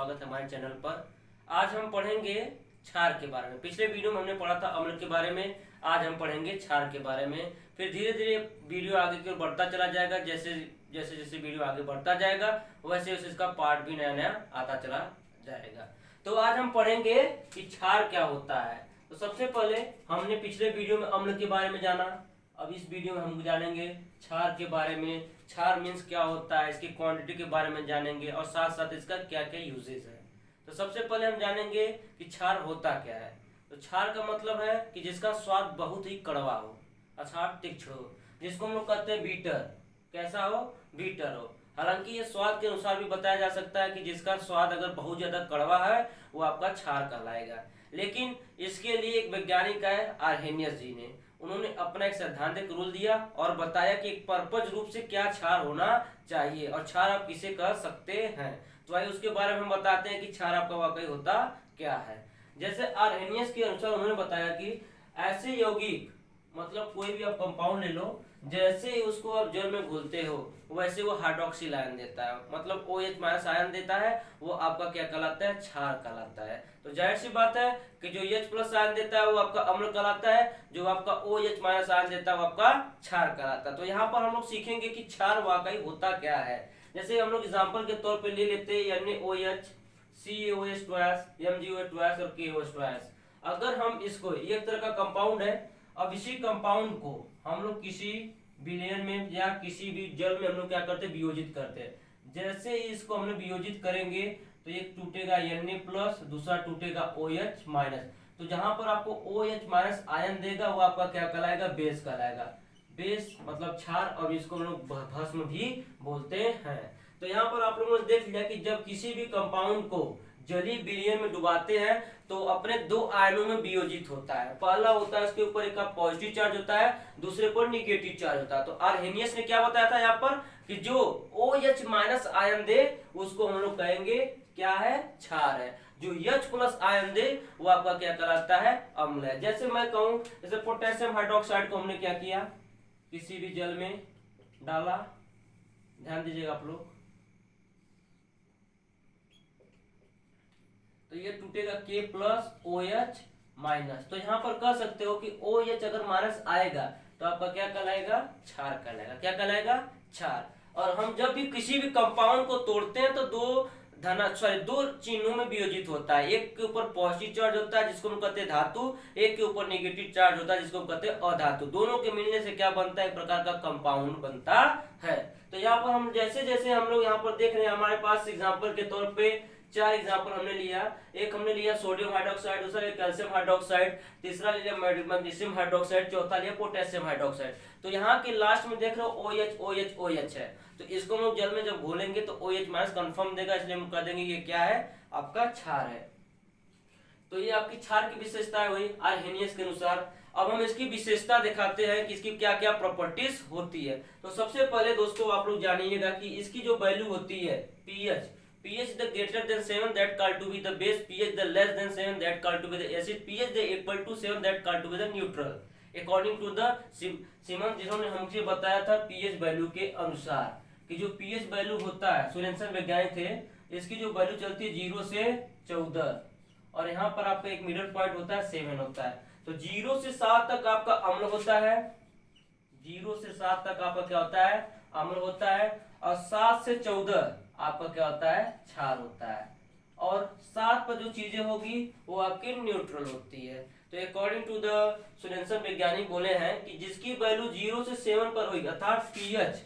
स्वागत है हमारे चैनल पर। आज हम पढ़ेंगे क्षार के बारे में। पिछले वीडियो में हमने पढ़ा था अम्ल के बारे में, आज हम पढ़ेंगे क्षार के बारे में। फिर धीरे धीरे वीडियो आगे की ओर बढ़ता चला जाएगा। जैसे जैसे जैसे वीडियो आगे बढ़ता जाएगा वैसे वैसे इसका पार्ट भी नया नया आता चला जाएगा। तो आज हम पढ़ेंगे कि क्षार क्या होता है। तो सबसे पहले हमने पिछले वीडियो में अम्ल के बारे में जाना, अब इस वीडियो में हम जानेंगे क्षार के बारे में। क्षार मीन्स क्या होता है, इसकी क्वांटिटी के बारे में जानेंगे और साथ साथ इसका क्या क्या यूजेस है। तो सबसे पहले हम जानेंगे कि क्षार होता क्या है। तो क्षार का मतलब है कि जिसका स्वाद बहुत ही कड़वा हो अर्थात तीक्ष्ण हो, जिसको हम लोग कहते हैं बीटर। कैसा हो? बीटर हो। हालांकि ये स्वाद के अनुसार भी बताया जा सकता है कि जिसका स्वाद अगर बहुत ज्यादा कड़वा है वो आपका क्षार कहलाएगा। लेकिन इसके लिए एक वैज्ञानिक है आर्हेनियस जी ने, उन्होंने अपना एक सैद्धांतिक रूल दिया और बताया कि एक पर्पज रूप से क्या क्षार होना चाहिए और क्षार आप किसे कह सकते हैं। तो आइए उसके बारे में हम बताते हैं कि क्षार आपका वाकई होता क्या है। जैसे आर्हेनियस के अनुसार उन्होंने बताया कि ऐसे यौगिक मतलब कोई भी आप कंपाउंड ले लो, जैसे ही उसको आप जल में घोलते हो वैसे वो हाइड्रोक्सिल आयन देता है, मतलब OH- आयन देता है, वो आपका क्या कहलाता है? क्षार कहलाता है। तो जाहिर सी बात है कि जो H+ आयन देता है वो आपका अम्ल कहलाता है, जो आपका OH- आयन देता है वो आपका क्षार कहलाता है। तो यहाँ पर हम लोग सीखेंगे कि क्षार वाकई होता क्या है। जैसे हम लोग एग्जाम्पल के तौर पर ले लेते हैं NaOH, CaOH2, MgOH2 और KOH2। अगर हम इसको एक तरह का कंपाउंड है, अब इसी कंपाउंड को हम लोग किसी विलयन में या किसी भी जल में हम लोग क्या करते हैं? वियोजित करते हैं। जैसे ही इसको हम लोग वियोजित करेंगे तो एक टूटेगा Na+, दूसरा टूटेगा OH-। तो जहां पर आपको OH- आयन देगा वो आपका क्या कहलाएगा? बेस कहलाएगा। बेस मतलब क्षार, और इसको हम लोग भस्म भी बोलते हैं। तो यहाँ पर आप लोगों ने देख लिया कि जब किसी भी कंपाउंड को जलीय विलयन में डुबाते हैं तो अपने दो आयनों में वियोजित होता है। पहला होता है उसके ऊपर एक पॉजिटिव चार्ज होता है, दूसरे पर निगेटिव चार्ज होता है। तो आर्हेनियस ने क्या बताया था यहाँ पर कि जो OH- आयन दे उसको हम लोग कहेंगे क्या है? क्षार है। जो H+ आयन दे वो आपका क्या कहलाता है? अम्ल है। जैसे मैं कहूं, जैसे पोटेशियम हाइड्रोक्साइड को हमने क्या किया? किसी भी जल में डाला, ध्यान दीजिएगा आप लोग, तो ये टूटेगा K+OH-। तो यहाँ पर कह सकते हो कि OH अगर माइनस आएगा तो आपका क्या कहलाएगा? क्षार कहलाएगा। क्या कहलाएगा? क्षार। और हम जब भी किसी भी कंपाउंड को तोड़ते हैं तो दो चिन्हों में वियोजित होता है। एक के ऊपर पॉजिटिव चार्ज होता है जिसको हम कहते हैं धातु, एक के ऊपर नेगेटिव चार्ज होता है जिसको हम कहते हैं अधातु। दोनों के मिलने से क्या बनता है? एक प्रकार का कंपाउंड बनता है। तो यहाँ पर हम जैसे जैसे हम लोग यहाँ पर देख रहे हैं, हमारे पास एग्जाम्पल के तौर पे 4 एग्जाम्पल हमने लिया। एक हमने लिया सोडियम हाइड्रोक्साइड, दूसरा लिया कैल्शियम हाइड्रोक्साइड, तीसरा लिया मैग्नीशियम हाइड्रोक्साइड, चौथा लिया पोटेशियम हाइड्रोक्साइड। तो यहाँ के लास्ट में देख रहे हो OH OH OH है। तो इसको हम लोग जल में जब घोलेंगे तो OH- कंफर्म देगा, इसलिए हम कह देंगे ये क्या है? आपका क्षार है। तो ये आपकी क्षार की विशेषताएं हुई आर्हेनियस के अनुसार। अब हम इसकी विशेषता दिखाते हैं कि इसकी क्या क्या प्रॉपर्टीज होती है। तो सबसे पहले दोस्तों आप लोग जानिएगा कि इसकी जो वैल्यू होती है pH the greater than 7 that called to be the base, pH the less than 7 that called to be the acid, pH the equal to 7 that called to be the neutral, according to the सिमन, जिन्होंने हमसे बताया था pH value के अनुसार कि जो pH value होता है, सोरेनसन वैज्ञानिक थे, इसकी जो वैल्यू चलती है 0 से 14 और यहाँ पर आपका एक मिडल पॉइंट होता है 7 होता है। तो 0 से 7 तक आपका अम्ल होता है, 0 से 7 तक आपका क्या होता है? अम्ल होता है। और 7 से 14 आपका क्या होता है? क्षार होता है। और 7 पर जो चीजें होगी वो आपकी न्यूट्रल होती है। तो अकॉर्डिंग टू द सोरेनसन वैज्ञानिक बोले हैं कि जिसकी वैल्यू 0 से 7 पर होगी अर्थात pH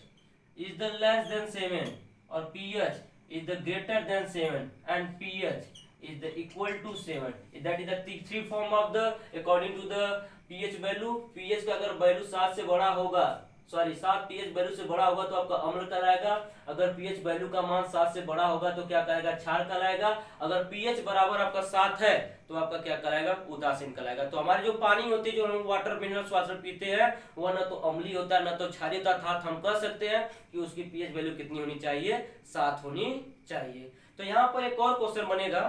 is the less than 7 और pH is the greater than 7 and pH is the equal to 7, that is the three form of the according to the pH value। pH का अगर वैल्यू 7 से बड़ा होगा, 7 pH वैल्यू से बड़ा होगा तो आपका अम्ल कहलाएगा। अगर pH वैल्यू का मान 7 से बड़ा होगा तो क्या कहलाएगा? क्षार कहलाएगा। अगर pH बराबर आपका 7 है तो आपका क्या कहलाएगा? उदासीन कहलाएगा। तो हमारी जो पानी होती है, जो हम वाटर मिनरल्स वाटर पीते हैं, वह न तो अम्लीय होता है न तो क्षारीय होता है, अर्थात हम कह सकते हैं कि उसकी pH वैल्यू कितनी होनी चाहिए? 7 होनी चाहिए। तो यहाँ पर एक और क्वेश्चन बनेगा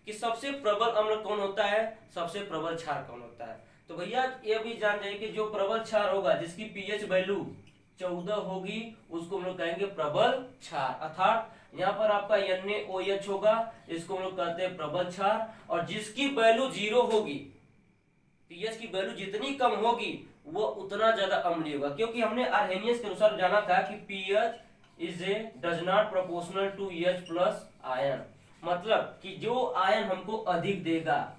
कि सबसे प्रबल अम्ल कौन होता है, सबसे प्रबल क्षार कौन होता है। तो भैया ये भी जान जाइए कि जो प्रबल क्षार होगा जिसकी pH वैल्यू 14 होगी उसको हम लोग कहेंगे प्रबल क्षार, अर्थात यहाँ पर आपका NaOH होगा, इसको हम लोग कहते हैं प्रबल क्षार। और जिसकी वैल्यू 0 होगी, पीएच की वैल्यू जितनी कम होगी वो उतना ज्यादा अम्लीय होगा, क्योंकि हमने आर्हेनियस के अनुसार जाना था कि pH is a does not proportional to H plus ion, मतलब कि जो आयन हमको अधिक देगा,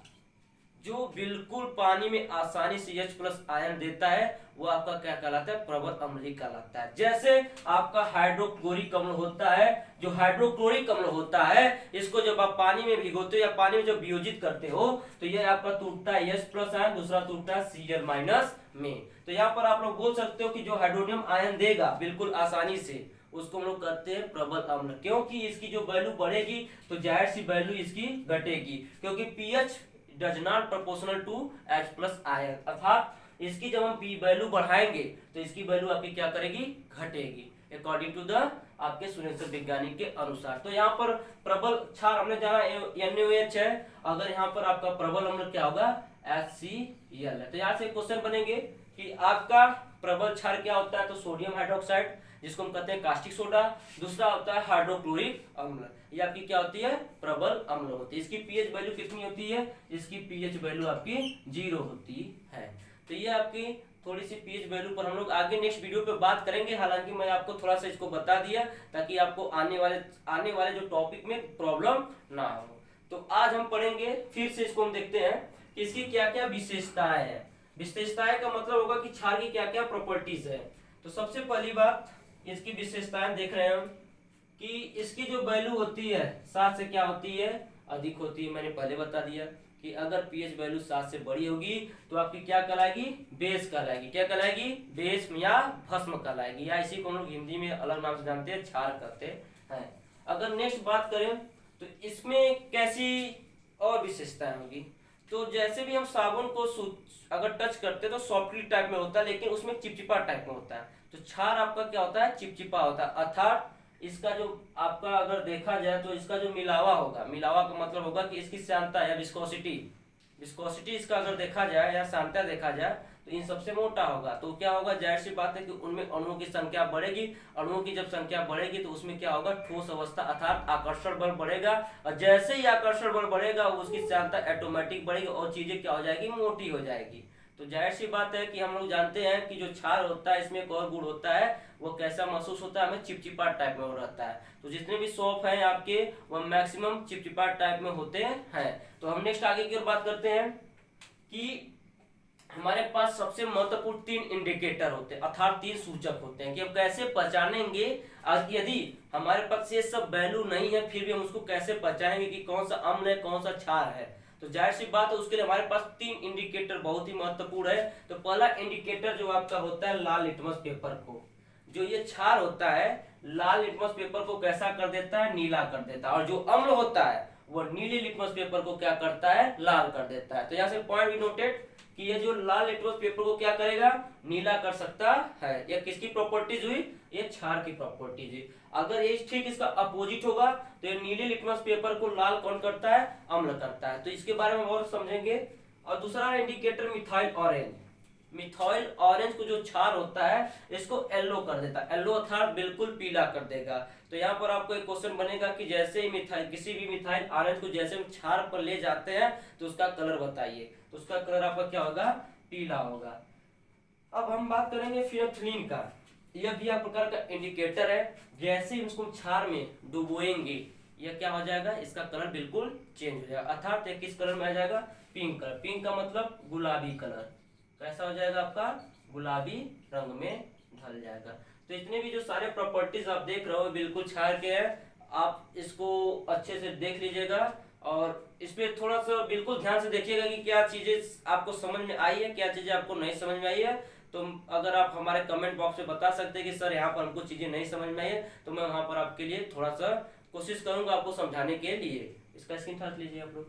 जो बिल्कुल पानी में आसानी से H प्लस आयन देता है, वो आपका क्या कहलाता है, प्रबल अम्लीय कहलाता है। जैसे आपका हाइड्रोक्लोरिक अम्ल होता है, जो हाइड्रोक्लोरिक अम्ल होता है, इसको जब आप पानी में भिगोते हो या पानी में जब वियोजित करते हो तो ये आपका टूटता है H प्लस आयन, दूसरा टूटता है Cl माइनस में। तो यहाँ पर आप लोग बोल सकते हो कि जो हाइड्रोनियम आयन देगा बिल्कुल आसानी से, उसको हम लोग कहते हैं प्रबल अम्ल, क्योंकि इसकी जो वैल्यू बढ़ेगी तो जाहिर सी वैल्यू इसकी घटेगी, क्योंकि pH does not proportional to H plus ion, अर्थात इसकी जब हम पी वैल्यू बढ़ाएंगे तो इसकी वैल्यू आपकी क्या करेगी, घटेगी, अकॉर्डिंग टू द आपके सुरेंद्र वैज्ञानिक के अनुसार। तो यहाँ पर प्रबल क्षार हमने जाना NaOH है, अगर यहाँ पर आपका प्रबल अम्ल क्या होगा, HCl है। तो यहाँ से क्वेश्चन बनेंगे कि आपका प्रबल क्षार क्या होता है, तो सोडियम हाइड्रोक्साइड, जिसको हम कहते हैं कास्टिक सोडा, दूसरा होता है हाइड्रोक्लोरिक अम्ल, ये आपकी क्या होती है, प्रबल अम्ल होती है। इसकी पीएच वैल्यू कितनी होती है, इसकी पीएच वैल्यू आपकी 0 होती है। तो ये आपकी थोड़ी सी पीएच वैल्यू पर हम लोग आगे नेक्स्ट वीडियो पे बात करेंगे, हालांकि मैं आपको थोड़ा सा इसको बता दिया ताकि आपको आने वाले जो टॉपिक में प्रॉब्लम ना हो। तो आज हम पढ़ेंगे, फिर से इसको हम देखते हैं कि इसकी क्या क्या विशेषताएं हैं। विशेषताएं का मतलब होगा कि क्षार की क्या क्या प्रॉपर्टीज है। तो सबसे पहली बात, इसकी विशेषताएं देख रहे हैं हम कि इसकी जो वैल्यू होती है 7 से क्या होती है, अधिक होती है। मैंने पहले बता दिया कि अगर पीएच वैल्यू 7 से बड़ी होगी तो आपकी क्या कहलाएगी, बेस कहलाएगी। क्या कहलाएगी, बेस या भस्म कहलाएगी, या इसी को हम लोग हिंदी में अलग नाम से जानते हैं, क्षार कहते हैं। अगर नेक्स्ट बात करें तो इसमें कैसी और विशेषताएं होगी, तो जैसे भी हम साबुन को अगर टच करते हैं तो सॉफ्टली टाइप में होता है, लेकिन उसमें चिपचिपा टाइप में होता है। तो क्षार आपका क्या होता है, चिपचिपा होता है, अर्थात इसका जो आपका अगर देखा जाए तो इसका जो मिलावा होगा, मिलावा का मतलब होगा कि इसकी श्यानता या विस्कोसिटी इसका अगर देखा जाए या श्यानता देखा जाए तो इन सबसे मोटा होगा। तो क्या होगा, जाहिर सी बात है कि उनमें अणुओं की संख्या बढ़ेगी, अणुओं की जब संख्या बढ़ेगी तो उसमें क्या होगा, ठोस अवस्था अर्थात आकर्षण बल बढ़ेगा, और जैसे ही आकर्षण बल बढ़ेगा उसकी श्यानता ऑटोमेटिक बढ़ेगी और चीजें क्या हो जाएगी, मोटी हो जाएगी। तो जाहिर सी बात है कि हम लोग जानते हैं कि जो क्षार होता है इसमें एक और गुण होता है, वो कैसा महसूस होता है, हमें चिपचिपा टाइप में हो रहता है। तो जितने भी सॉफ्ट हैं आपके वो मैक्सिमम चिपचिपा टाइप में होते हैं। तो हम नेक्स्ट आगे की ओर बात करते हैं कि हमारे पास सबसे महत्वपूर्ण 3 इंडिकेटर होते हैं, अर्थात 3 सूचक होते हैं कि हम कैसे पहचानेंगे। यदि हमारे पास ये सब वैल्यू नहीं है फिर भी हम उसको कैसे पहचानेंगे कि कौन सा अम्ल है, कौन सा क्षार है। तो जाहिर सी बात है उसके लिए हमारे पास 3 इंडिकेटर बहुत ही महत्वपूर्ण है। तो पहला इंडिकेटर जो आपका होता है लाल लिटमस पेपर को, जो ये क्षार होता है लाल लिटमस पेपर को कैसा कर देता है, नीला कर देता है, और जो अम्ल होता है वो नीले लिटमस पेपर को क्या करता है, लाल कर देता है। तो यहाँ से पॉइंट भी नोटेड कि ये जो लाल लिटमस पेपर को क्या करेगा, नीला कर सकता है। ये किसकी प्रॉपर्टीज हुई, ये क्षार की प्रॉपर्टीज हुई। अगर ये ठीक इसका अपोजिट होगा तो ये नीले लिटमस पेपर को लाल कौन करता है, अम्ल करता है। तो इसके बारे में और समझेंगे। और दूसरा indicator methyl orange, methyl orange को जो क्षार होता है इसको येलो कर देता है, येलो अर्थात बिल्कुल पीला कर देगा। तो यहाँ पर आपको एक क्वेश्चन बनेगा कि जैसे ही मिथाइल किसी भी मिथाइल ऑरेंज को जैसे हम क्षार पर ले जाते हैं तो उसका कलर बताइए, तो उसका कलर आपका क्या होगा, पीला होगा। अब हम बात करेंगे फिनोल्फ्थालीन का, यह भी एक प्रकार का इंडिकेटर है। जैसे ही उसको क्षार में डुबोएंगे यह क्या हो जाएगा, इसका कलर बिल्कुल चेंज हो जाएगा, अर्थात यह किस कलर में आ जाएगा, पिंक कलर। पिंक का मतलब गुलाबी कलर, कैसा हो जाएगा आपका, गुलाबी रंग में ढल जाएगा। तो इतने भी जो सारे प्रॉपर्टीज आप देख रहे हो बिल्कुल क्षार के हैं, आप इसको अच्छे से देख लीजिएगा और इस पे थोड़ा सा बिल्कुल ध्यान से देखिएगा कि क्या चीजें आपको समझ में आई है, क्या चीजें आपको नहीं समझ में आई है। तो अगर आप हमारे कमेंट बॉक्स में बता सकते हैं कि सर यहाँ पर हमको चीजें नहीं समझ में आई है, तो मैं वहां पर आपके लिए थोड़ा सा कोशिश करूंगा आपको समझाने के लिए। इसका स्क्रीनशॉट लीजिए आप लोग।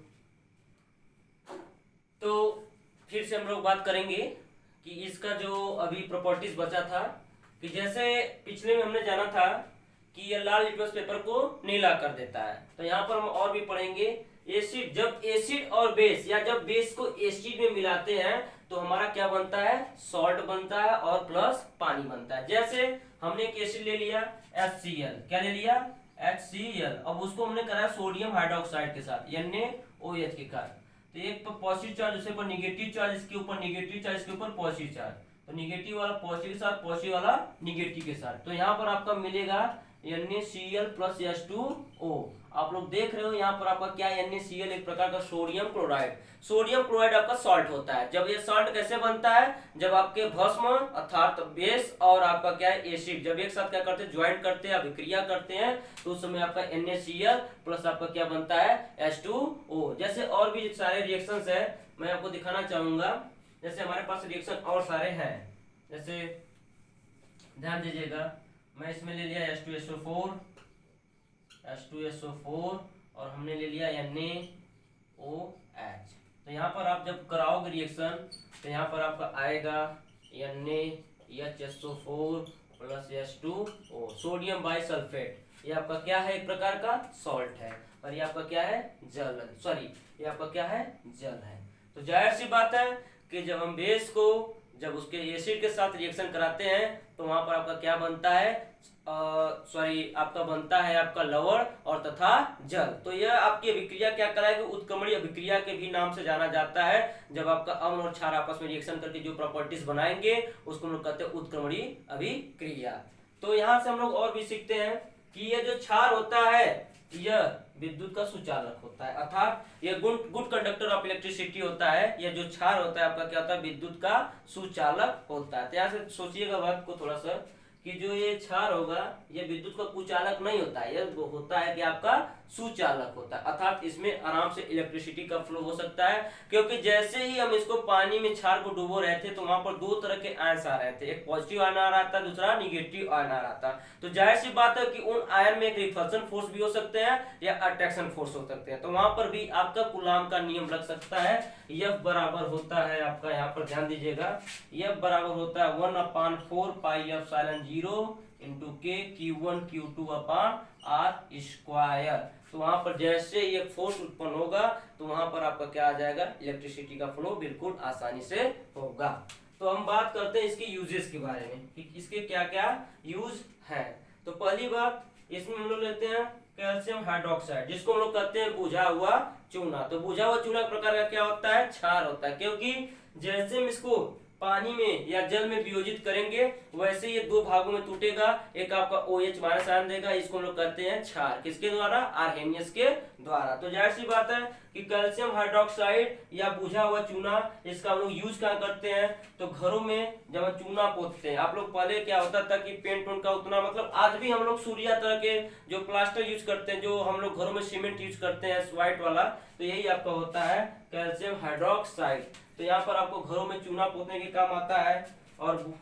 तो फिर से हम लोग बात करेंगे कि इसका जो अभी प्रॉपर्टीज बचा था कि जैसे पिछले में हमने जाना था कि यह लाल लिटमस पेपर को नीला कर देता है। तो यहाँ पर हम और भी पढ़ेंगे एसिड, जब एसिड और बेस या जब बेस को एसिड में मिलाते हैं तो हमारा क्या बनता है, सॉल्ट बनता है और प्लस पानी बनता है। जैसे हमने एक एसिड ले लिया HCl, क्या ले लिया, HCl। अब उसको हमने कराया सोडियम हाइड्रोक्साइड के साथ NaOH के साथ। तो एक पर पॉजिटिव चार्ज, उसके ऊपर निगेटिव चार्ज, इसके ऊपर निगेटिव चार्ज, इसके ऊपर पॉजिटिव चार्ज। तो निगेटिव वाला पॉजिटिव के साथ, पॉजिटिव वाला निगेटिव के साथ। तो यहाँ पर आपका मिलेगा NaCl प्लस H2O। आप लोग देख रहे हो यहाँ पर आपका क्या है, NaCl एक प्रकार का सोडियम क्लोराइड। सोडियम क्लोराइड आपका सॉल्ट होता है। जब ये सॉल्ट कैसे बनता है, जब आपके भस्म अर्थात बेस और आपका क्या है एसिड जब एक साथ क्या करते हैं, ज्वाइंट करते हैं, अभिक्रिया करते हैं, तो उस समय आपका NaCl प्लस आपका क्या बनता है, H2O। जैसे और भी सारे रिएक्शंस है, मैं आपको दिखाना चाहूंगा। जैसे हमारे पास रिएक्शन और सारे हैं, जैसे ध्यान दीजिएगा, मैं इसमें ले लिया H2SO4 और हमने ले लिया NaOH। तो यहाँ पर आप जब कराओगे रिएक्शन, तो यहाँ पर आपका आएगा NaHSO4 plus H2O, sodium bisulphate. ये आपका क्या है, एक प्रकार का सॉल्ट है, और ये आपका क्या है, जल, सॉरी ये आपका क्या है, जल है। तो जाहिर सी बात है कि जब हम बेस को जब उसके एसिड के साथ रिएक्शन कराते हैं, तो वहां पर आपका क्या बनता है, आपका बनता है आपका लवण और तथा जल। तो यह आपकी अभिक्रिया क्या कराएगी, उत्क्रमणीय अभिक्रिया के भी नाम से जाना जाता है। जब आपका अम्ल और क्षार आपस में रिएक्शन करके जो प्रॉपर्टीज बनाएंगे, उसको हम लोग कहते हैं उत्क्रमणीय अभिक्रिया। तो यहाँ से हम लोग और भी सीखते हैं कि यह जो क्षार होता है, यह विद्युत का सुचालक होता है, अर्थात यह गुड कंडक्टर ऑफ इलेक्ट्रिसिटी होता है। यह जो क्षार होता है आपका क्या होता है, विद्युत का सुचालक होता है। तो यहाँ से सोचिएगा बात को थोड़ा सा, कि जो ये क्षार होगा, ये विद्युत का कुचालक नहीं होता है, यह होता है कि आपका सुचालक होता है, अर्थात इसमें आराम से इलेक्ट्रिसिटी का फ्लो हो सकता है। क्योंकि जैसे ही हम इसको पानी में क्षार को डुबो रहे थे, तो वहां पर दो तरह के आयन आ रहे थे, एक पॉजिटिव आयन आ रहा था, दूसरा निगेटिव आयन आ रहा था। तो जाहिर सी बात है कि उन आयन में एक रिपल्सन फोर्स भी हो सकते हैं या अट्रैक्शन फोर्स हो सकते हैं। तो वहां पर भी आपका कूलाम का नियम लग सकता है। F बराबर होता है आपका, यहाँ पर ध्यान दीजिएगा, F बराबर होता है 1/4πε0 इंटू के Q1 Q2 upon R square. तो वहां पर जैसे ये फोर्स उत्पन्न होगा, तो वहां पर आपका क्या आ जाएगा, इलेक्ट्रिसिटी का फ्लो बिल्कुल आसानी से होगा। तो हम बात करते हैं इसके यूजेस के बारे में कि इसके क्या क्या यूज है। तो पहली बात, इसमें हम लोग लेते हैं कैल्शियम हाइड्रोक्साइड, जिसको हम लोग कहते हैं बुझा हुआ चूना। तो बुझा हुआ चूना प्रकार का क्या होता है, क्षार होता है। क्योंकि जैसे हम इसको पानी में या जल में वियोजित करेंगे, वैसे ये दो भागों में टूटेगा। एक आपका OH माइनस आयन देगा, इसको हम लोग कहते हैं क्षार। किसके द्वारा, आर्हेनियस के द्वारा। तो जाहिर सी बात है कि कैल्शियम हाइड्रोक्साइड या बुझा हुआ चूना, इसका हम लोग यूज क्या करते हैं, तो घरों में जब हम चूना पोतते हैं, आप लोग पहले क्या होता था कि पेंट उनका उतना, मतलब आज भी हम लोग सूर्या तरह के जो प्लास्टर यूज करते हैं, जो हम लोग घरों में सीमेंट यूज करते हैं व्हाइट वाला, तो यही आपका होता है कैल्शियम हाइड्रोक्साइड। तो यहाँ पर आपको घरों में चूना पोतने के काम आता है, और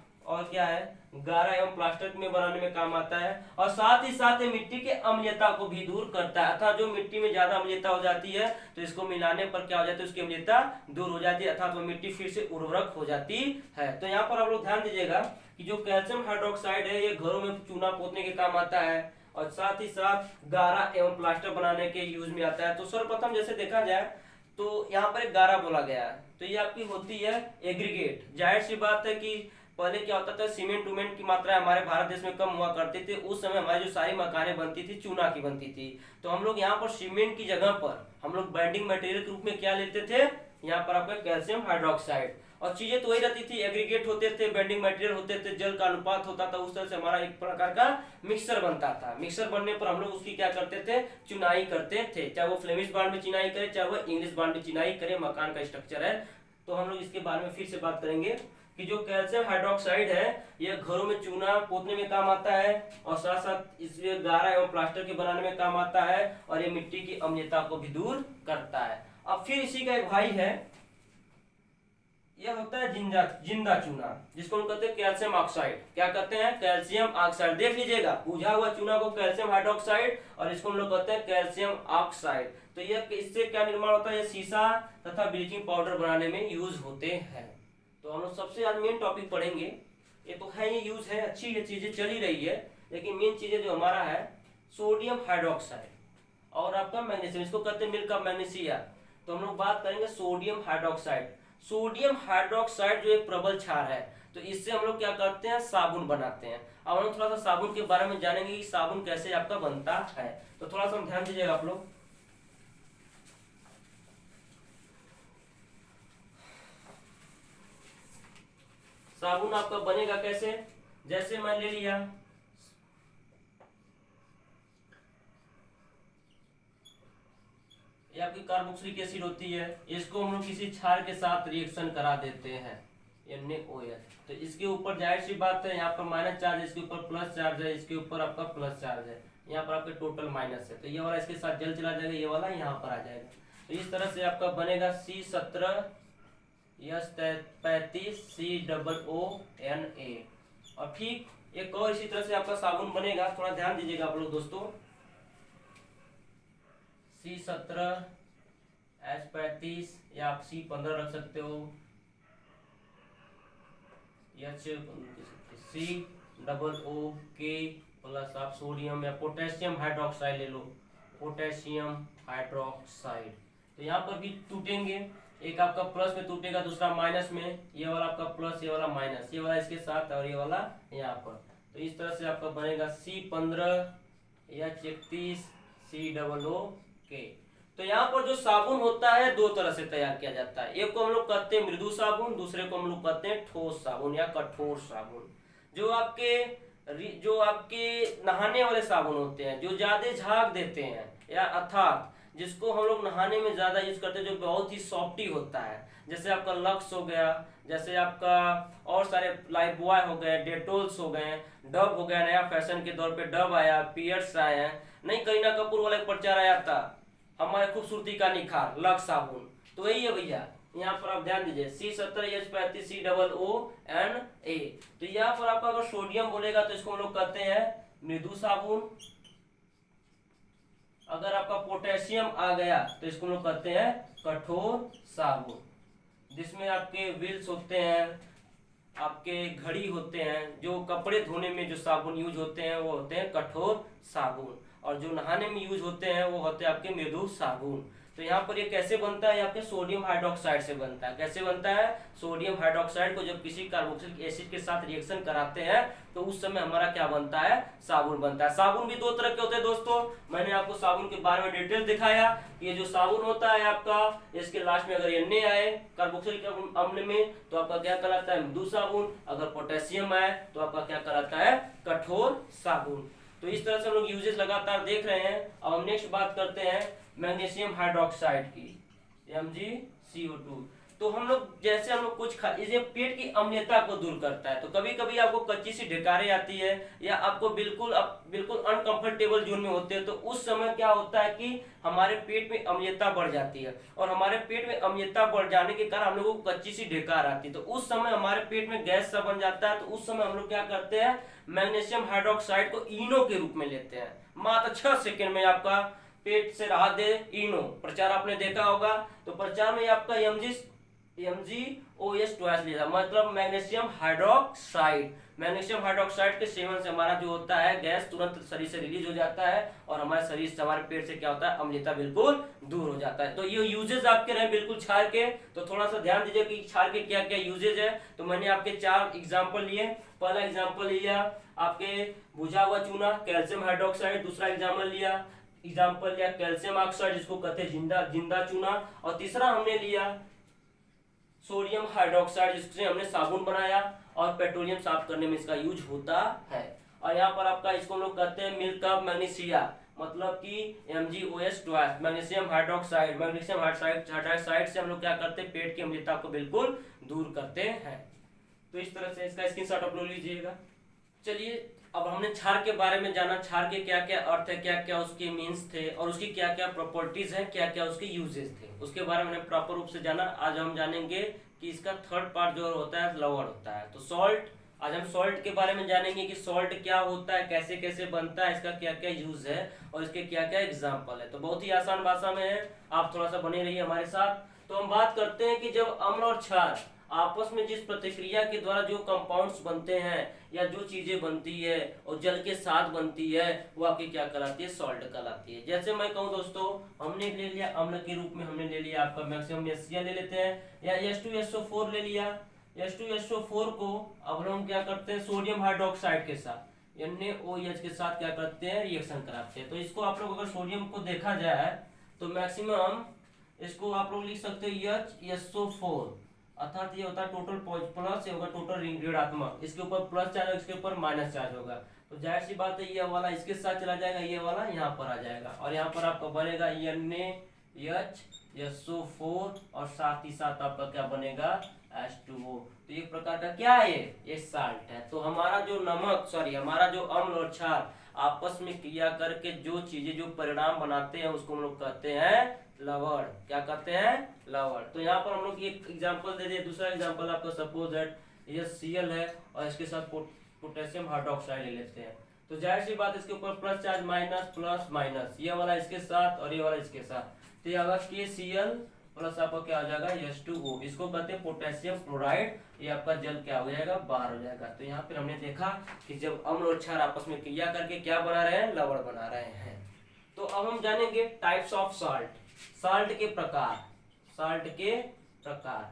क्या है, गारा एवं प्लास्टर में बनाने में काम आता है। और साथ ही साथ ये मिट्टी के अम्लीयता को भी दूर करता है, अर्थात जो मिट्टी में ज्यादा अम्लीयता हो जाती है, तो इसको मिलाने पर क्या हो जाता है, उसकी अम्लीयता दूर हो जाती है, अर्थात वो मिट्टी फिर से उर्वरक हो जाती है। तो यहाँ पर आप लोग ध्यान दीजिएगा कि जो कैल्शियम हाइड्रोक्साइड है, ये घरों में चूना पोतने के काम आता है, और साथ ही साथ गारा एवं प्लास्टर बनाने के यूज में आता है। तो सर्वप्रथम जैसे देखा जाए, तो यहाँ पर एक गारा बोला गया है, तो ये आपकी होती है एग्रीगेट। जाहिर सी बात है कि पहले क्या होता था, सीमेंट उमेंट की मात्रा हमारे भारत देश में कम हुआ करती थी। उस समय हमारी जो सारी मकानें बनती थी, चूना की बनती थी। तो हम लोग यहाँ पर सीमेंट की जगह पर हम लोग बाइंडिंग मटेरियल के रूप में क्या लेते थे, यहाँ पर आपका कैल्शियम हाइड्रोक्साइड। और चीजें तो वही रहती थी, एग्रीगेट होते थे, बाइंडिंग मटेरियल होते थे, जल का अनुपात होता था, उस तरह से हमारा एक प्रकार का मिक्सर बनता था। मिक्सर बनने पर हम लोग उसकी क्या करते थे, चुनाई करते थे, चाहे वो फ्लेमिश बॉन्ड में चिनाई करे, चाहे वो इंग्लिश बॉन्ड में चिनाई करे। मकान का स्ट्रक्चर है, तो हम लोग इसके बारे में फिर से बात करेंगे कि जो कैल्शियम हाइड्रोक्साइड है, यह घरों में चूना पोतने में काम आता है, और साथ साथ इसे गारा एवं प्लास्टर के बनाने में काम आता है, और ये मिट्टी की अम्लीयता को भी दूर करता है। अब फिर इसी का एक भाई है, यह होता है जिंदा चूना, जिसको हम कहते हैं कैल्शियम ऑक्साइड। क्या कहते हैं, कैल्शियम ऑक्साइड। देख लीजिएगा, बुझा हुआ चूना को कैल्शियम हाइड्रोक्साइड, और इसको हम लोग कहते हैं कैल्शियम ऑक्साइड। तो यह इससे क्या निर्माण होता है, यह शीशा तथा ब्लीचिंग पाउडर बनाने में यूज होते हैं। तो हम लोग सबसे ज्यादा मेन टॉपिक पढ़ेंगे, ये तो है, ये यूज है, अच्छी ये चीजें चली रही है, लेकिन मेन चीजें जो हमारा है सोडियम हाइड्रोक्साइड और आपका मैग्नीशियम, इसको कहते हैं मिल्क ऑफ मैग्नीशिया। तो हम लोग बात करेंगे सोडियम हाइड्रोक्साइड। सोडियम हाइड्रोक्साइड जो एक प्रबल क्षार है, तो इससे हम लोग क्या करते हैं, साबुन बनाते हैं। अब हम लोग थोड़ा सा साबुन के बारे में जानेंगे कि साबुन कैसे आपका बनता है। तो थोड़ा सा ध्यान दीजिएगा आप लोग। साबुन आपका बनेगा कैसे, जैसे मैं ले लिया ये आपकी कार्बोक्सिलिक एसिड होती है, इसको हम लोग किसी क्षार के साथ रिएक्शन करा देते हैं NaOH। तो इसके ऊपर जाहिर सी बात है, यहाँ पर माइनस चार्ज है, इसके ऊपर प्लस चार्ज है, इसके ऊपर आपका प्लस चार्ज है, यहाँ पर आपका टोटल माइनस है। तो ये वाला इसके साथ जल चला जाएगा, ये वाला यहाँ पर आ जाएगा। तो इस तरह से आपका बनेगा C17H35COONA। और ठीक एक और इसी तरह से आपका साबुन बनेगा, थोड़ा ध्यान दीजिएगा आप लोग दोस्तों। C17H35 या आप C15 रख सकते हो, COOK प्लस आप सोडियम या पोटेशियम हाइड्रोक्साइड ले लो, पोटेशियम हाइड्रोक्साइड। तो यहाँ पर भी टूटेंगे, एक आपका प्लस में टूटेगा, दूसरा माइनस में, ये वाला आपका प्लस, ये वाला माइनस, ये वाला इसके साथ और ये वाला यहाँ पर। तो इस तरह से आपका बनेगा C15H31COOK। तो यहाँ पर जो साबुन होता है दो तरह से तैयार किया जाता है, एक को हम लोग कहते हैं मृदु साबुन, दूसरे को हम लोग कहते हैं ठोस साबुन या कठोर साबुन। जो आपके नहाने वाले साबुन होते हैं, जो ज्यादा झाग देते हैं या अर्थात जिसको हम लोग नहाने में ज्यादा यूज करते हैं, जो बहुत ही सॉफ्टी होता है, जैसे आपका लक्स हो गया, जैसे आपका और सारे लाइफबॉय हो गए, डेटोल्स हो गए, डव हो गया, नया फैशन के दौर पे डव आया, पियर्स आए हैं, नहीं करीना कपूर वाला एक प्रचार आया था, हमारे खूबसूरती का निखार लक्स साबुन। तो वही है भैया, यहाँ पर आप ध्यान दीजिए C17H35COONA। तो यहाँ पर आपका अगर सोडियम बोलेगा तो इसको हम लोग कहते हैं मृदु साबुन, अगर आपका पोटेशियम आ गया तो इसको हम लोग कहते हैं कठोर साबुन, जिसमें आपके व्हील्स होते हैं, आपके घड़ी होते हैं, जो कपड़े धोने में जो साबुन यूज होते हैं वो होते हैं कठोर साबुन, और जो नहाने में यूज होते हैं वो होते हैं आपके मृदु साबुन। तो यहाँ पर ये कैसे बनता है, आपके सोडियम हाइड्रोक्साइड से बनता है। कैसे बनता है, सोडियम हाइड्रोक्साइड को जब किसी कार्बोक्सिलिक एसिड के साथ रिएक्शन कराते हैं तो उस समय हमारा क्या बनता है, साबुन बनता है। साबुन भी दो तरह के होते हैं दोस्तों, मैंने आपको साबुन के बारे में डिटेल दिखाया। ये जो साबुन होता है आपका, इसके लास्ट में अगर Na आए कार्बोक्सिलिक अम्ल में तो आपका क्या कहलाता है, मृदु साबुन, अगर पोटेशियम आए तो आपका क्या कहलाता है, कठोर साबुन। तो इस तरह से हम लोग यूजेस लगातार देख रहे हैं। अब हम नेक्स्ट बात करते हैं मैग्नीशियम हाइड्रोक्साइड की, MgCO2। तो हम लोग जैसे हम लोग कुछ ये पेट की अम्लता को दूर करता है। तो कभी कभी आपको कच्ची सी ढिकारे आती है या आपको बिल्कुल अनकंफर्टेबल जोन में होते हैं, तो उस समय क्या होता है कि हमारे पेट में अम्लता बढ़ जाती है, और हमारे पेट में अम्लता बढ़ जाने के कारण हम लोगों को कच्ची सी ढिकार आती है। तो उस समय हमारे पेट में गैस सा बन जाता है। तो उस समय हम लोग क्या करते हैं, मैग्नीशियम हाइड्रोक्साइड को इनो के रूप में लेते हैं। मात्र 6 सेकंड में आपका पेट से राहत दे इनो, प्रचार आपने देखा होगा। तो प्रचार में आपका MgOH ट्वाइस लिया, मतलब मैग्नीशियम हाइड्रोक्साइड। मैग्नीशियम हाइड्रोक्साइड के सेवन से हमारा जो होता है गैस तुरंत शरीर से रिलीज हो जाता है, और हमारे शरीर से, हमारे पेट से क्या होता है, अम्लता बिल्कुल दूर हो जाता है। तो ये यूजेज आपके रहे बिल्कुल क्षार के। तो थोड़ा सा ध्यान दीजिए कि क्षार के क्या क्या यूजेज है। तो मैंने आपके 4 एग्जाम्पल लिए। पहला एग्जाम्पल लिया आपके बुझा हुआ चूना, कैल्शियम हाइड्रोक्साइड। दूसरा एग्जाम्पल लिया कैल्शियम ऑक्साइड, जिसको कहते हैं जिंदा चूना। और तीसरा हमने लिया सोडियम हाइड्रोक्साइड, जिससे हमने साबुन बनाया, और पेट्रोलियम साफ करने में इसका यूज होता है। और यहाँ पर आपका इसको हम लोग कहते हैं मिल्क ऑफ मैग्नीशिया, मतलब कि MgOH twice, magnesium hydroxide. Magnesium hydroxide से हम लोग क्या करते हैं, पेट की अम्लता को बिल्कुल दूर करते हैं। तो इस तरह से इसका स्क्रीनशॉट आप लोग लीजिएगा। चलिए, अब हमने क्षार के बारे में जाना, क्षार के क्या क्या अर्थ है, क्या क्या उसके मीन्स थे, और उसकी क्या क्या प्रॉपर्टीज हैं, क्या क्या उसके यूजेस थे, उसके बारे में प्रॉपर रूप से जाना। आज हम जानेंगे कि इसका थर्ड पार्ट जो होता है लवण होता है। तो सॉल्ट, आज हम सॉल्ट के बारे में जानेंगे कि सॉल्ट क्या होता है, कैसे कैसे बनता है, इसका क्या क्या यूज है, और इसके क्या क्या एग्जाम्पल है। तो बहुत ही आसान भाषा में है, आप थोड़ा सा बने रहिए हमारे साथ। तो हम बात करते हैं कि जब अम्ल और क्षार आपस में जिस प्रतिक्रिया के द्वारा जो कंपाउंड्स बनते हैं या जो चीजें बनती है और जल के साथ बनती है, वो आपकी क्या कहलाती है, सॉल्ट कहलाती है। जैसे मैं कहूँ दोस्तों, हमने ले लिया अम्ल के रूप में, हमने ले लिया आपका मैक्सिमम HCl ले लेते हैं, या H2SO4 ले लिया, H2SO4 को अब हम क्या करते हैं सोडियम हाइड्रोक्साइड के साथ NaOH के साथ क्या करते हैं रिएक्शन कराते हैं। तो इसको आप लोग अगर सोडियम को देखा जाए तो मैक्सिमम इसको आप लोग लिख सकते हैं HSO4, अर्थात ये होता है टोटल प्लस, ये होगा टोटल ऋणात्मक, इसके ऊपर प्लस चार्ज होगा, इसके ऊपर माइनस चार्ज होगा। तो जाहिर सी बात है ये वाला इसके साथ चला जाएगा, ये वाला यहाँ पर आ जाएगा और यहाँ पर आपका बनेगा NaHSO4 और साथ ही साथ आपका क्या बनेगा H2O। तो एक प्रकार का क्या है ये साल्ट है। तो हमारा जो हमारा जो अम्ल और क्षार आपस में क्रिया करके जो चीजें जो परिणाम बनाते हैं उसको हम लोग कहते हैं लवण। क्या कहते हैं लवण। तो यहाँ पर हम लोग एक एग्जांपल दे दिए। दूसरा एग्जांपल आपका सपोज दैट ये Cl है और इसके साथ पोटेशियम हाइड्रोक्साइड ले लेते हैं। तो जाहिर सी बात इसके ऊपर plus charge minus plus minus, ये वाला इसके साथ और ये वाला इसके साथ, तो ये आगा KCl प्लस आपका क्या हो जाएगा H2O, इसको कहते हैं पोटेशियम क्लोराइड। ये आपका जल क्या हो जाएगा बाहर हो जाएगा। तो यहाँ पर हमने देखा कि जब अम्ल और क्षार आपस में क्रिया करके क्या बना रहे हैं लवण बना रहे हैं। तो अब हम जानेंगे टाइप्स ऑफ साल्ट, साल्ट के प्रकार, साल्ट के प्रकार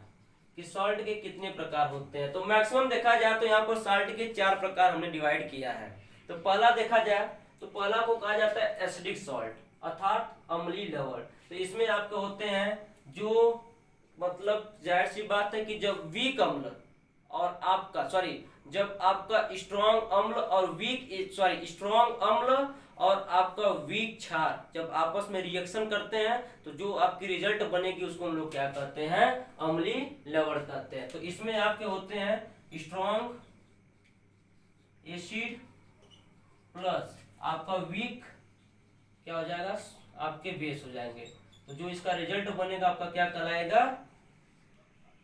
कि साल्ट के कितने प्रकार होते हैं। तो मैक्सिमम देखा जाए तो यहाँ पर साल्ट के 4 प्रकार हमने डिवाइड किया है। तो पहला देखा जाए तो पहला को कहा जाता है एसिडिक सॉल्ट अर्थात अम्लीय लवण। तो इसमें आपके होते हैं जो मतलब जाहिर सी बात है कि जब वीक अम्ल और आपका जब आपका स्ट्रॉन्ग अम्ल और स्ट्रॉन्ग अम्ल और आपका वीक क्षार जब आपस में रिएक्शन करते हैं तो जो आपकी रिजल्ट बनेगी उसको हम लोग क्या कहते हैं अम्लीय लवण कहते हैं। तो इसमें आपके होते हैं स्ट्रॉन्ग एसिड प्लस आपका वीक क्या हो जाएगा आपके बेस हो जाएंगे। तो जो इसका रिजल्ट बनेगा आपका क्या कहलाएगा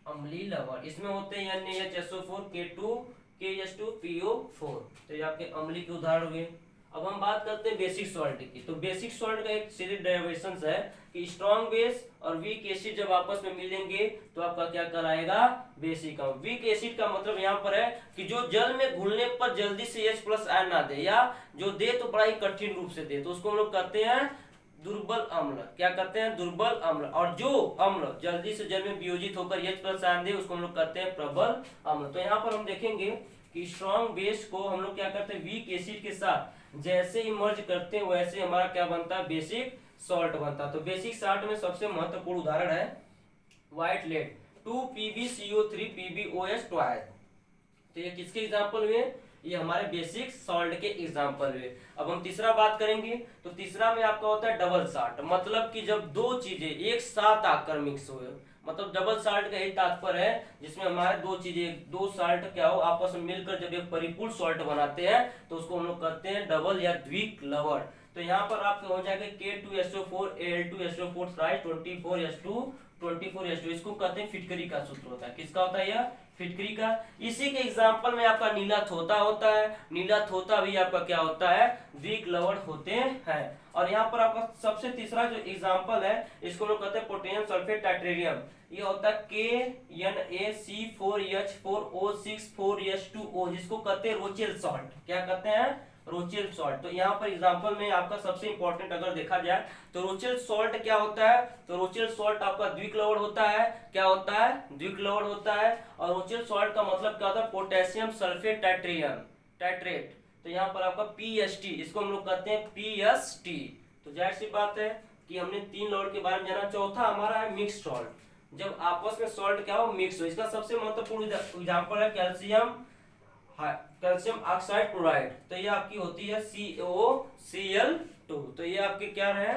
अम्लीय लवण। इसमें होते हैं NaHSO4 K2 KH2 PO4। तो ये आपके अम्लीय के उदाहरण हुए। अब हम बात करते हैं बेसिक सॉल्ट की। तो बेसिक सॉल्ट का एक सीरीज डेरिवेशंस है कि स्ट्रॉन्ग बेस और वीक एसिड जब आपस में मिलेंगे तो आपका क्या कहलाएगा बेसिक। वीक एसिड का मतलब यहाँ पर है कि जो जल में घुलने पर जल्दी से H+ आयन ना दे या जो दे तो बड़ा ही कठिन रूप से दे, तो उसको हम लोग कहते हैं दुर्बल अम्ल। क्या कहते हैं दुर्बल अम्ल। और जो अम्ल जल्दी से जल में वियोजित होकर H+ आयन दे उसको हम लोग कहते हैं प्रबल अम्ल। तो यहाँ पर हम देखेंगे कि स्ट्रॉन्ग बेस को हम लोग क्या करते हैं वीक एसिड के साथ जैसे ही मर्ज करते हैं वैसे हमारा क्या बनता है बेसिक सॉल्ट बनता है। तो बेसिक सॉल्ट में सबसे महत्वपूर्ण उदाहरण है white lead 2PbCO3 PbOH twice. तो ये किसके एग्जांपल हुए ये हमारे बेसिक सॉल्ट के एग्जांपल हुए। अब हम तीसरा बात करेंगे। तो तीसरा में आपका होता है डबल सॉल्ट, मतलब कि जब दो चीजें एक साथ आकर मिक्स हुए, मतलब डबल सॉल्ट का यही तात्पर्य है जिसमें हमारे दो चीजें दो सॉल्ट क्या हो आपस में मिलकर जब एक परिपूर्ण सॉल्ट बनाते हैं तो उसको हम लोग कहते हैं डबल या द्विक लवण। तो यहाँ पर आपके हो जाएगा K2SO4 Al2SO4 24H2 इसको कहते हैं फिटकरी का सूत्र होता है। किसका होता है यह फिटकरी का। इसी के एग्जांपल में आपका नीला थोता होता है। नीला थोता भी आपका क्या होता है द्विक लवण होते हैं। और यहाँ पर आपका सबसे तीसरा जो एग्जांपल है इसको लोग कहते हैं पोटेशियम सल्फेट टाइट्रेरियम। ये होता है KNaC4H4O6 जिसको कहते हैं रोचेल सॉल्ट। क्या कहते हैं रोचेल सॉल्ट। तो यहाँ पर एग्जांपल में आपका सबसे इंपॉर्टेंट अगर देखा जाए तो रोचेल सॉल्ट क्या होता है। तो रोचेल सॉल्ट आपका द्विक लवण होता है। क्या होता है द्विक लवण होता है। और रोचेल सॉल्ट का मतलब क्या होता है पोटेशियम सल्फेट टाइट्रेट। तो यहाँ पर आपका PST इसको हम लोग कहते हैं PST। तो जाहिर सी बात है कि हमने 3 लवण के बारे में जाना। चौथा हमारा है मिक्स सॉल्ट, जब आपस में सॉल्ट क्या हो मिक्स हो। इसका सबसे महत्वपूर्ण एग्जांपल है कैल्शियम ऑक्साइड क्लोराइड। तो ये आपकी होती है CaCl2। तो ये आपके क्या रहे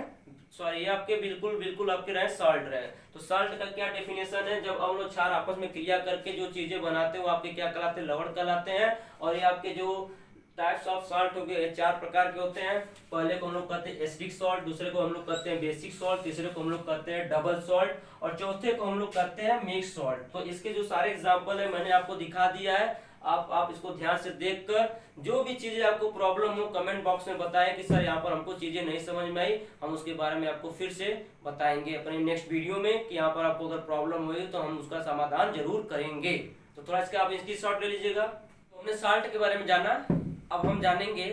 ये आपके बिल्कुल आपके रहे सॉल्ट रहे। तो सॉल्ट का क्या डेफिनेशन है जब अम्ल और क्षार आपस में क्रिया करके जो चीजें बनाते हैं वो आपके क्या कहलाते हैं लवण कहलाते हैं। और ये आपके जो टाइप्स ऑफ सॉल्ट हो गए 4 प्रकार के होते हैं। पहले को हम लोग कहते हैं एसिडिक सॉल्ट, दूसरे को हम लोग कहते हैं बेसिक सॉल्ट, तीसरे को हम लोग कहते हैं डबल सॉल्ट और चौथे को हम लोग कहते हैं मिक्स सॉल्ट। तो इसके जो सारे एग्जांपल है मैंने आपको दिखा दिया है। आप इसको ध्यान से देखकर जो भी चीजें आपको प्रॉब्लम हो कमेंट बॉक्स में बताएं कि सर यहाँ पर हमको चीजें नहीं समझ में आई, हम उसके बारे में आपको फिर से बताएंगे अपने नेक्स्ट वीडियो में कि यहाँ पर आपको अगर प्रॉब्लम हुई तो हम उसका समाधान जरूर करेंगे। तो थोड़ा इसका आप इसकी शॉर्ट ले लीजिएगा। तो हमने सॉल्ट के बारे में जाना, अब हम जानेंगे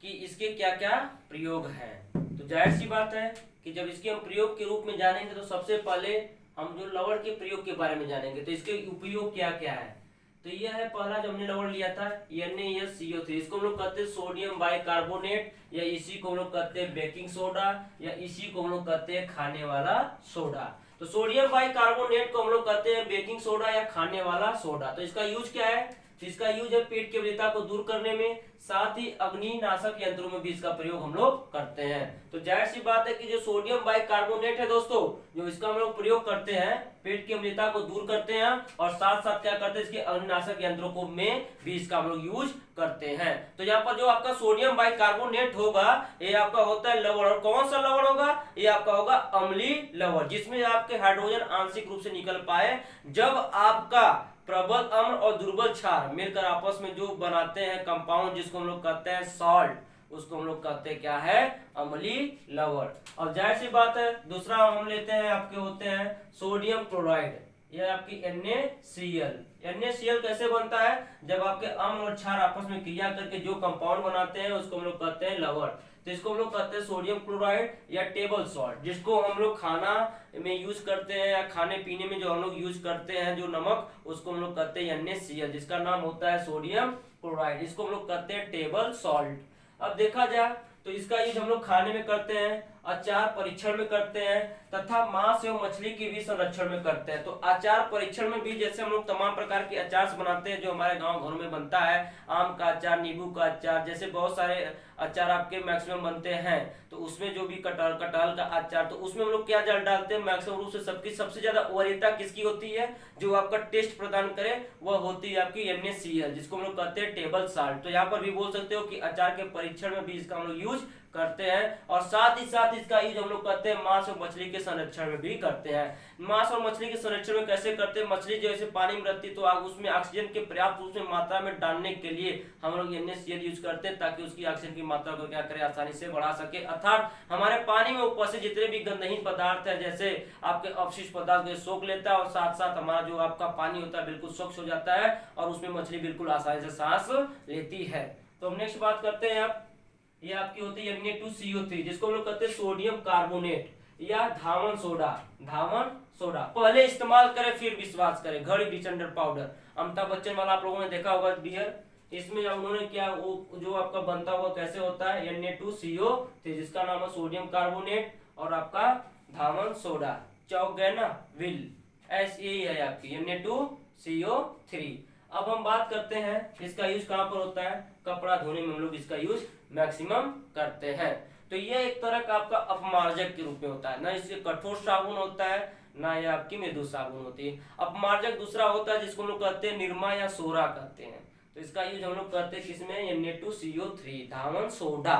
कि इसके क्या क्या प्रयोग हैं। तो जाहिर सी बात है कि जब इसके हम प्रयोग के रूप में जानेंगे तो सबसे पहले हम जो लवण के प्रयोग के बारे में जानेंगे। तो इसके उपयोग क्या क्या है। तो यह है पहला जो हमने लवण लिया था NaCO3, इसको हम लोग कहते हैं सोडियम बाइकार्बोनेट, या इसी को हम लोग कहते हैं बेकिंग सोडा, या इसी को हम लोग कहते हैं खाने वाला सोडा। तो सोडियम बाइकार्बोनेट को हम लोग कहते हैं बेकिंग सोडा या खाने वाला सोडा। तो इसका यूज क्या है? तो इसका यूज है पेट की अम्लता को दूर करने में, साथ ही अग्निनाशक यंत्रों में भी इसका प्रयोग हम लोग करते हैं। तो जाहिर सी बात है कि जो सोडियम बाइकार्बोनेट है दोस्तों, जो इसका हम लोग प्रयोग करते हैं पेट की अम्लता को दूर करते हैं, और साथ साथ क्या करते हैं इसके अग्निनाशक यंत्रों को में भी इसका हम लोग यूज करते हैं। तो यहाँ पर जो आपका सोडियम बाइकार्बोनेट होगा ये आपका होता है लवण, और कौन सा लवण होगा? ये आपका होगा अम्लीय लवण, जिसमें आपके हाइड्रोजन आंशिक रूप से निकल पाए। जब आपका प्रबल अम्ल और दुर्बल क्षार मिलकर आपस में जो बनाते हैं कंपाउंड, जिसको हम लोग कहते हैं सॉल्ट, उसको हम लोग कहते हैं क्या है? अम्लीय लवण। और जाहिर सी बात है दूसरा हम लेते हैं, आपके होते हैं सोडियम क्लोराइड, यह आपकी NaCl। NaCl कैसे बनता है? जब आपके अम्ल और क्षार आपस में क्रिया करके जो कंपाउंड बनाते हैं उसको हम लोग कहते हैं लवण। तो इसको हम लोग कहते हैं सोडियम क्लोराइड या टेबल सॉल्ट, जिसको हम लोग खाना में यूज करते हैं या खाने पीने में जो हम लोग यूज करते हैं जो नमक, उसको हम लोग कहते हैं NaCl, जिसका नाम होता है सोडियम क्लोराइड। इसको हम लोग कहते हैं टेबल सॉल्ट। अब देखा जाए तो इसका यूज हम लोग खाने में करते हैं, अचार परीक्षण में करते हैं, तथा मांस एवं मछली के भी संरक्षण में करते हैं। तो अचार परीक्षण में भी जैसे हम लोग तमाम प्रकार के अचार बनाते हैं जो हमारे गांव घरों में बनता है, आम का अचार, नींबू का अचार, जैसे बहुत सारे अचार आपके मैक्सिमम बनते हैं। तो उसमें जो भी कटहल का अचार, तो उसमें हम लोग क्या डालते हैं? मैक्सिमम रूप से सबसे ज्यादा वरीयता किसकी होती है? जो आपका टेस्ट प्रदान करे वह होती है आपकी NaCl, जिसको हम लोग कहते हैं टेबल साल्ट। तो यहाँ पर भी बोल सकते हो कि अचार के परीक्षण में भी इसका हम लोग यूज करते हैं, और साथ ही साथ इसका यूज हम लोग करते हैं मांस और मछली के संरक्षण में भी करते हैं। मांस और मछली के संरक्षण में कैसे करते हैं? मछली जैसे पानी में रहती है तो उसमें ऑक्सीजन के पर्याप्त रूप से मात्रा में डालने के लिए हम लोग NaCl यूज करते हैं, ताकि उसकी ऑक्सीजन की मात्रा को क्या करे? आसानी से बढ़ा सके। अर्थात हमारे पानी में उपस्थित जितने भी गंधहीन पदार्थ है, जैसे आपके अवशिष्ट पदार्थ को सोख लेता है, और साथ साथ हमारा जो आपका पानी होता है बिल्कुल स्वच्छ हो जाता है, और उसमें मछली बिल्कुल आसानी से सांस लेती है। तो हम नेक्स्ट बात करते हैं आप, ये आपकी होती है Na2CO3, जिसको हम लोग कहते हैं सोडियम कार्बोनेट या धावन सोडा। धावन सोडा पहले इस्तेमाल करें फिर विश्वास करें, घड़ी डिचंडर पाउडर, अमिताभ बच्चन वाला आप लोगों ने देखा होगा डियर। इसमें उन्होंने क्या वो जो आपका बनता हुआ कैसे होता है? Na2CO3, जिसका नाम है सोडियम कार्बोनेट और आपका धावन सोडा, चौगैना विल, यही है आपकी Na2CO3। अब हम बात करते हैं इसका यूज कहाँ पर होता है? कपड़ा धोने में हम लोग इसका यूज मैक्सिमम करते हैं। तो यह एक तरह का आपका अपमार्जक के रूप में होता है, ना इसके कठोर साबुन होता है ना ये आपकी मृदु साबुन होती है। अपमार्जक दूसरा होता है जिसको हम लोग कहते हैं निरमा या सोरा कहते हैं। तो इसका यूज हम लोग करते हैं किसमें? Na2CO3, धावन सोडा।